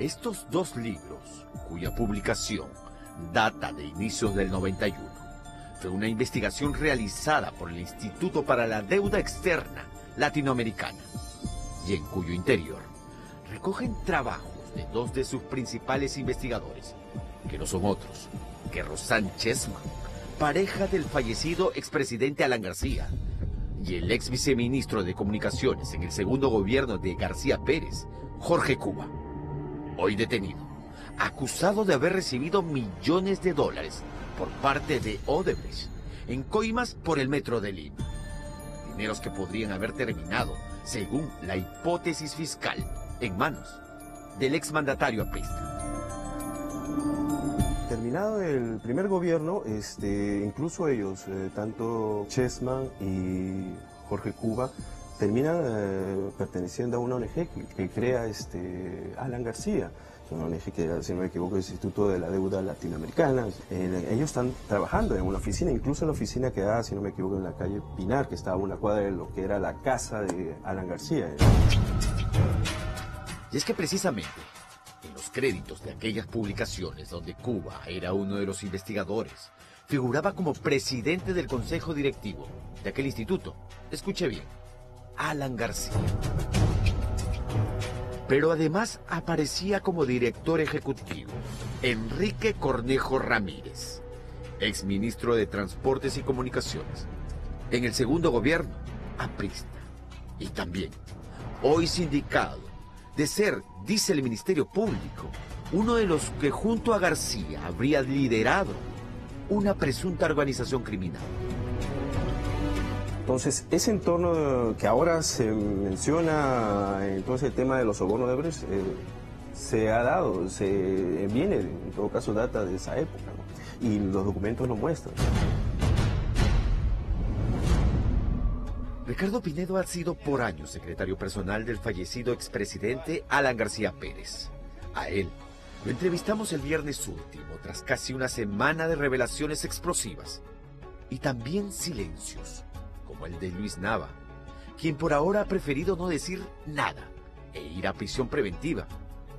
Estos dos libros, cuya publicación data de inicios del 91, fue una investigación realizada por el Instituto para la Deuda Externa Latinoamericana, y en cuyo interior recogen trabajos de dos de sus principales investigadores, que no son otros que Roxanne Chessman, pareja del fallecido expresidente Alan García, y el ex viceministro de Comunicaciones en el segundo gobierno de García Pérez, Jorge Cuba, hoy detenido, acusado de haber recibido millones de dólares por parte de Odebrecht en coimas por el Metro de Lima. Dineros que podrían haber terminado, según la hipótesis fiscal, en manos del exmandatario aprista. Terminado el primer gobierno, incluso ellos, tanto Chessman y Jorge Cuba, terminan perteneciendo a una ONG que crea Alan García. Una ONG que, si no me equivoco, es el Instituto de la Deuda Latinoamericana. Ellos están trabajando en una oficina, incluso en la oficina que da, si no me equivoco, en la calle Pinar, que estaba a una cuadra de lo que era la casa de Alan García. Y es que precisamente en los créditos de aquellas publicaciones donde Cuba era uno de los investigadores, figuraba como presidente del consejo directivo de aquel instituto. Escuche bien, Alan García. Pero además aparecía como director ejecutivo Enrique Cornejo Ramírez, exministro de Transportes y Comunicaciones, en el segundo gobierno aprista, y también, hoy sindicado de ser, dice el Ministerio Público, uno de los que junto a García habría liderado una presunta organización criminal. Entonces, ese entorno que ahora se menciona, entonces el tema de los sobornos de Odebrecht, se ha dado, viene, en todo caso, data de esa época, ¿no? Y los documentos lo muestran. Ricardo Pinedo ha sido por años secretario personal del fallecido expresidente Alan García Pérez. A él lo entrevistamos el viernes último, tras casi una semana de revelaciones explosivas y también silencios, como el de Luis Nava, quien por ahora ha preferido no decir nada e ir a prisión preventiva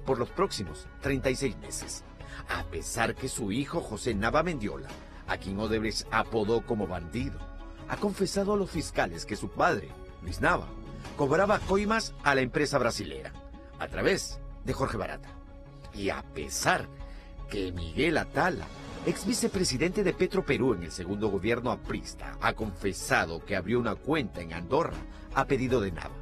por los próximos 36 meses, a pesar que su hijo José Nava Mendiola, a quien Odebrecht apodó como bandido, ha confesado a los fiscales que su padre, Luis Nava, cobraba coimas a la empresa brasilera, a través de Jorge Barata. Y a pesar que Miguel Atala, ex vicepresidente de Petroperú en el segundo gobierno aprista, ha confesado que abrió una cuenta en Andorra a pedido de Nava,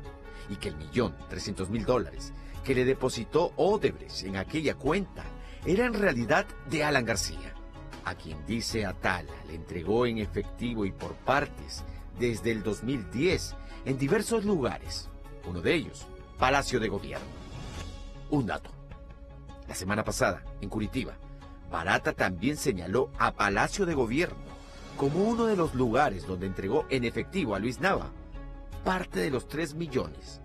y que el $1.300.000 que le depositó Odebrecht en aquella cuenta era en realidad de Alan García, a quien dice Atala le entregó en efectivo y por partes desde el 2010 en diversos lugares, uno de ellos, Palacio de Gobierno. Un dato: la semana pasada, en Curitiba, Barata también señaló a Palacio de Gobierno como uno de los lugares donde entregó en efectivo a Luis Nava parte de los 3 millones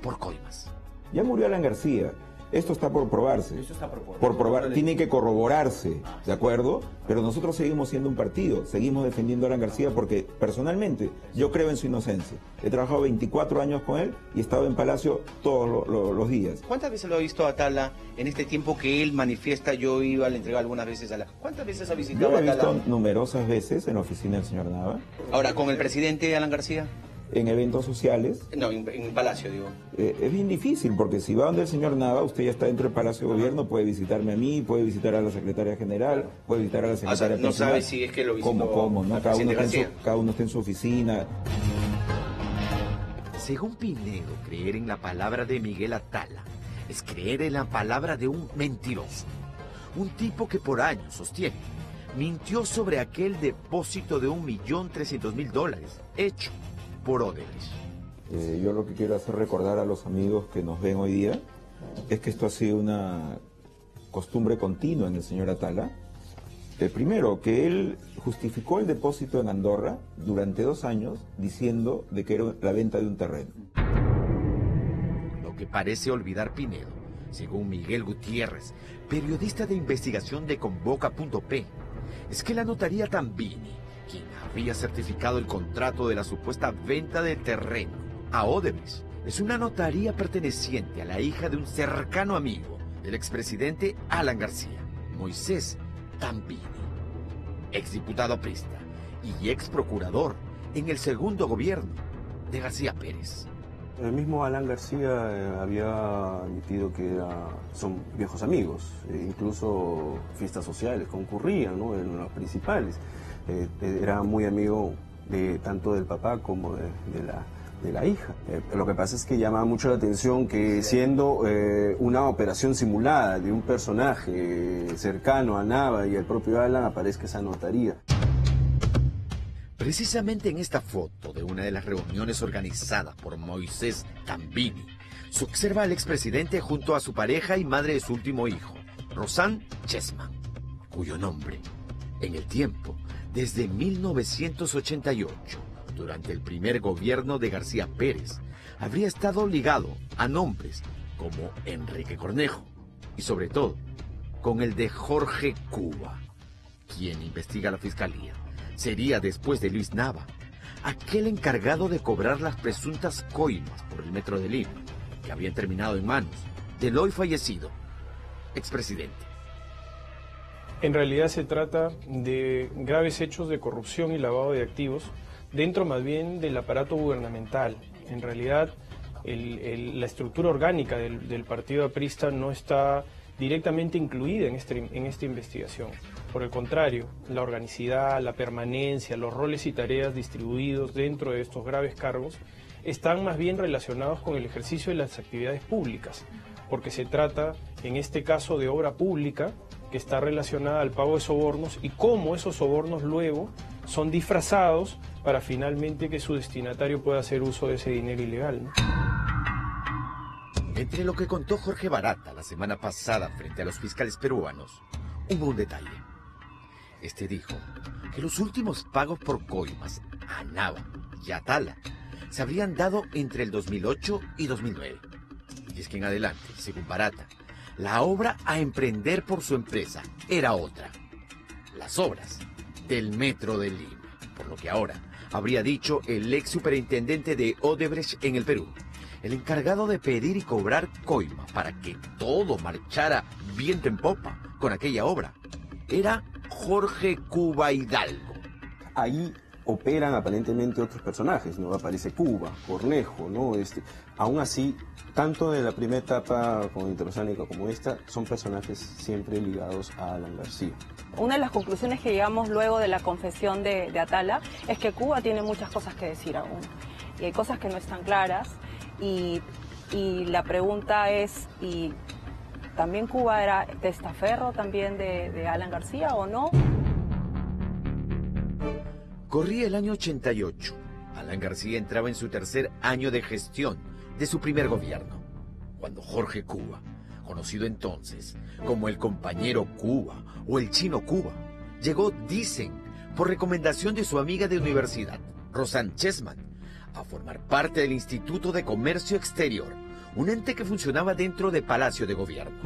por coimas. Ya murió Alan García. Esto está por probarse. Eso está por probar, tiene que corroborarse, ¿de acuerdo? Pero nosotros seguimos siendo un partido, seguimos defendiendo a Alan García porque personalmente yo creo en su inocencia. He trabajado 24 años con él y he estado en Palacio todos los días. ¿Cuántas veces lo ha visto Atala en este tiempo que él manifiesta? Yo iba, le entregaba algunas veces a la... ¿Cuántas veces ha visitado Yo lo he Atala? visto numerosas veces en la oficina del señor Nava. Ahora, ¿con el presidente Alan García? En eventos sociales. No, en Palacio, digo. Es bien difícil porque si va donde el señor Nava, usted ya está dentro del Palacio de Gobierno, puede visitarme a mí, puede visitar a la secretaria general, puede visitar a la secretaria no personal. sabe si es que lo visitó. ¿Cómo? ¿No? Cada uno está en su oficina. Según Pinedo, creer en la palabra de Miguel Atala es creer en la palabra de un mentiroso. Un tipo que por años sostiene mintió sobre aquel depósito de $1.300.000 hecho por Odebrecht. Yo lo que quiero hacer recordar a los amigos que nos ven hoy día es que esto ha sido una costumbre continua en el señor Atala. Primero, que él justificó el depósito en Andorra durante 2 años diciendo de que era la venta de un terreno. Lo que parece olvidar Pinedo, según Miguel Gutiérrez, periodista de investigación de Convoca.p, es que la notaría Tambini, quien había certificado el contrato de la supuesta venta del terreno a Odebrecht, es una notaría perteneciente a la hija de un cercano amigo del expresidente Alan García, Moisés Tambini, exdiputado aprista y ex procurador en el segundo gobierno de García Pérez. El mismo Alan García había admitido que son viejos amigos, incluso fiestas sociales concurrían, ¿no?, en las principales. Era muy amigo tanto del papá como de la hija. Lo que pasa es que llama mucho la atención que siendo una operación simulada de un personaje cercano a Nava y al propio Alan aparezca esa notaría. Precisamente en esta foto de una de las reuniones organizadas por Moisés Tambini, se observa al expresidente junto a su pareja y madre de su último hijo, Rosanne Chessman, cuyo nombre, en el tiempo, desde 1988, durante el primer gobierno de García Pérez, habría estado ligado a nombres como Enrique Cornejo y sobre todo con el de Jorge Cuba, quien investiga la fiscalía. Sería, después de Luis Nava, aquel encargado de cobrar las presuntas coimas por el Metro de Lima, que habían terminado en manos del hoy fallecido expresidente. En realidad se trata de graves hechos de corrupción y lavado de activos dentro más bien del aparato gubernamental. En realidad la estructura orgánica del partido aprista no está directamente incluida en esta investigación. Por el contrario, la organicidad, la permanencia, los roles y tareas distribuidos dentro de estos graves cargos están más bien relacionados con el ejercicio de las actividades públicas, porque se trata, en este caso, de obra pública que está relacionada al pago de sobornos y cómo esos sobornos luego son disfrazados para finalmente que su destinatario pueda hacer uso de ese dinero ilegal, ¿no? Entre lo que contó Jorge Barata la semana pasada frente a los fiscales peruanos, hubo un detalle. Este dijo que los últimos pagos por coimas a Nava y a Atala se habrían dado entre el 2008 y 2009. Y es que en adelante, según Barata, la obra a emprender por su empresa era otra: las obras del Metro de Lima, por lo que ahora habría dicho el ex superintendente de Odebrecht en el Perú, el encargado de pedir y cobrar coima para que todo marchara viento en popa con aquella obra, era Jorge Cuba Hidalgo. Ahí operan aparentemente otros personajes, ¿no? Aparece Cuba, Cornejo, ¿no? Aún así, tanto de la primera etapa como interoceánica como esta, son personajes siempre ligados a Alan García. Una de las conclusiones que llegamos luego de la confesión de Atala es que Cuba tiene muchas cosas que decir aún. Y hay cosas que no están claras. Y la pregunta es, ¿y también Cuba era testaferro también de Alan García o no? Corría el año 88. Alan García entraba en su tercer año de gestión de su primer gobierno, cuando Jorge Cuba, conocido entonces como el compañero Cuba o el chino Cuba, llegó, dicen, por recomendación de su amiga de universidad, Rosanne Chessman, a formar parte del Instituto de Comercio Exterior, un ente que funcionaba dentro de Palacio de Gobierno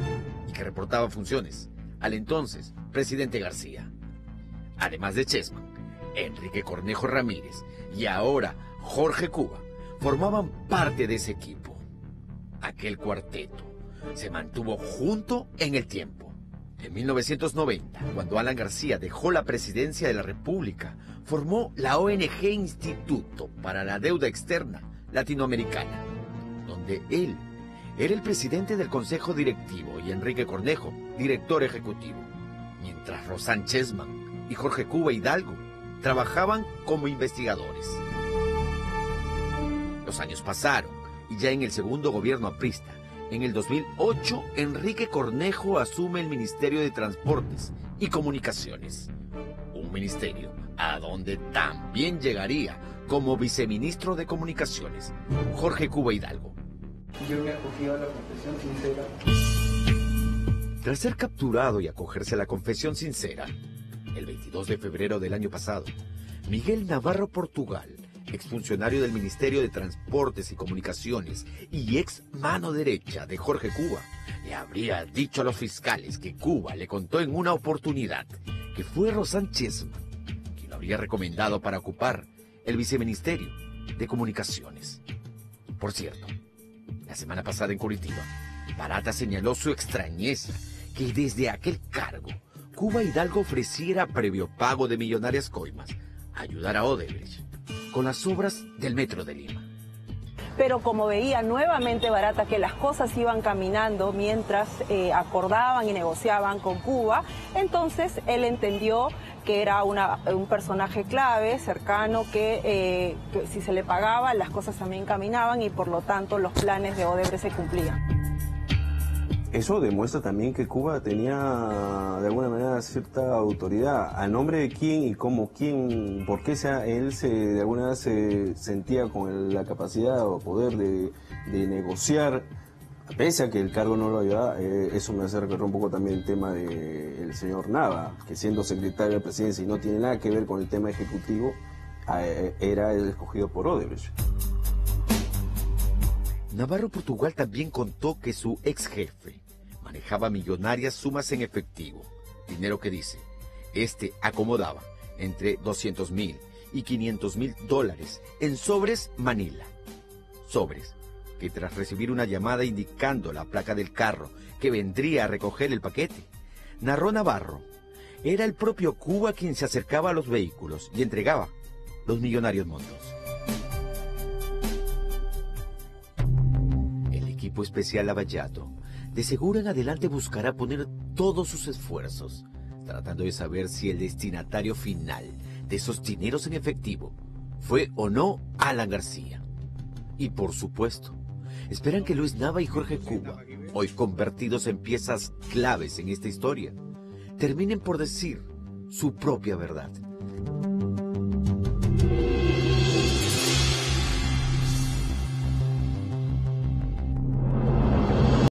y que reportaba funciones al entonces presidente García. Además de Chessman, Enrique Cornejo Ramírez y ahora Jorge Cuba formaban parte de ese equipo. Aquel cuarteto se mantuvo junto en el tiempo. En 1990, cuando Alan García dejó la presidencia de la República, formó la ONG Instituto para la Deuda Externa Latinoamericana, donde él era el presidente del Consejo Directivo y Enrique Cornejo, director ejecutivo, mientras Rosanne Chessman y Jorge Cuba Hidalgo trabajaban como investigadores. Los años pasaron y ya en el segundo gobierno aprista, en el 2008, Enrique Cornejo asume el Ministerio de Transportes y Comunicaciones, un ministerio a donde también llegaría como viceministro de Comunicaciones Jorge Cuba Hidalgo. Yo me acogí a la confesión sincera. Tras ser capturado y acogerse a la confesión sincera, el 22 de febrero del año pasado, Miguel Navarro Portugal, exfuncionario del Ministerio de Transportes y Comunicaciones y ex mano derecha de Jorge Cuba, le habría dicho a los fiscales que Cuba le contó en una oportunidad que fue Rosanne Chessman quien lo habría recomendado para ocupar el Viceministerio de Comunicaciones. Por cierto, la semana pasada en Curitiba, Barata señaló su extrañeza que desde aquel cargo Cuba Hidalgo ofreciera, previo pago de millonarias coimas, ayudar a Odebrecht con las obras del Metro de Lima. Pero como veía nuevamente Barata que las cosas iban caminando mientras acordaban y negociaban con Cuba, entonces él entendió que era un personaje clave, cercano, que si se le pagaba las cosas también caminaban y por lo tanto los planes de Odebrecht se cumplían. Eso demuestra también que Cuba tenía de alguna manera cierta autoridad. ¿A nombre de quién y cómo quién? ¿Por qué él de alguna manera se sentía con la capacidad o poder de negociar, pese a que el cargo no lo ayudaba? Eso me hace recordar un poco también el tema del señor Nava, que siendo secretario de presidencia y no tiene nada que ver con el tema ejecutivo, era el escogido por Odebrecht. Navarro Portugal también contó que su ex jefe manejaba millonarias sumas en efectivo, dinero que dice, acomodaba entre 200.000 y 500.000 dólares en sobres Manila. Sobres que tras recibir una llamada indicando la placa del carro que vendría a recoger el paquete, narró Navarro, era el propio Cuba quien se acercaba a los vehículos y entregaba los millonarios montos. Equipo especial Lavallato, de seguro en adelante buscará poner todos sus esfuerzos, tratando de saber si el destinatario final de esos dineros en efectivo fue o no Alan García. Y por supuesto, esperan que Luis Nava y Jorge Cuba, hoy convertidos en piezas claves en esta historia, terminen por decir su propia verdad.